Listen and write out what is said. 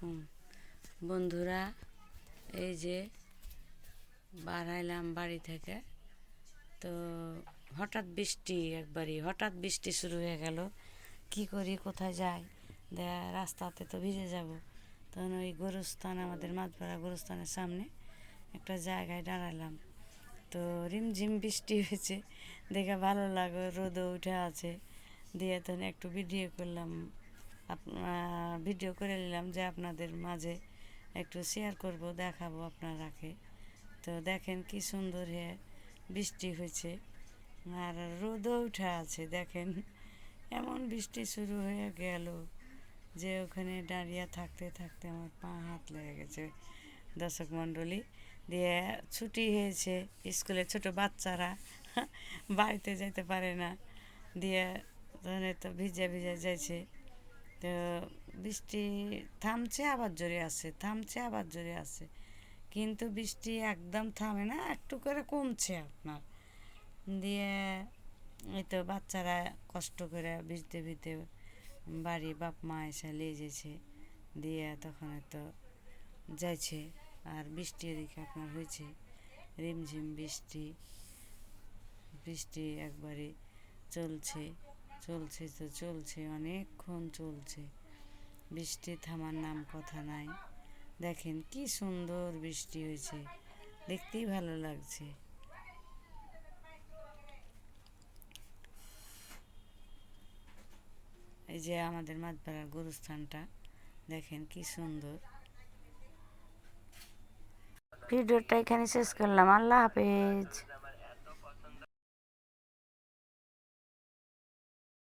আলাইকুম বন্ধুরা। এই যে বাড়াইলাম বাড়ি থেকে, তো হঠাৎ বৃষ্টি শুরু হয়ে গেল। কি করি, কোথায় যাই, রাস্তাতে তো ভিজে যাব। তখন ওই গোরস্থান, আমাদের মাঝপাড়া গোরস্থানের সামনে একটা জায়গায় দাঁড়ালাম। তো রিমঝিম বৃষ্টি হয়েছে, দেখে ভালো লাগে, রোদও উঠে আছে। দিয়ে তখন একটু ভিডিও করলাম, ভিডিও করে নিলাম যে আপনাদের মাঝে একটু শেয়ার করব, দেখাবো আপনারাকে। তো দেখেন কি সুন্দর বৃষ্টি হয়েছে, আর রোদও উঠে আছে। দেখেন এমন বৃষ্টি শুরু হয়ে গেল যে ওখানে দাঁড়িয়ে থাকতে থাকতে আমার পা হাত লেগে গেছে। দর্শক মণ্ডলী, দিয়ে ছুটি হয়েছে, স্কুলে ছোট বাচ্চারা বাড়িতে যেতে পারে না, দিয়ে ধরে তো ভিজে ভিজে যাইছে। তো বৃষ্টি থামছে আবার জোরে আসে, থামছে আবার জোরে আসে, কিন্তু বৃষ্টি একদম থামে না, একটু করে কমছে আপনার। দিয়ে এই তো বাচ্চারা কষ্ট করে ভিজতে ভিজতে বাড়ি বাপ মা এসে নিয়ে যেছে, দিয়ে তখন তো যাইছে। আর বৃষ্টি এদিকে আপনার হয়েছে, রিমঝিম বৃষ্টি, বৃষ্টি একবারে চলছে চলছে তো চলছে, অনেকক্ষণ চলছে, বৃষ্টি থামার নাম কথা নাই। দেখেন কি সুন্দর বৃষ্টি হয়েছে, দেখতেই ভালো লাগছে। এই যে আমাদের মাঝপাড়ার গোরস্থানটা, দেখেন কি সুন্দর। ভিডিওটা এখানে শেষ করলাম, আল্লাহ হাফেজ।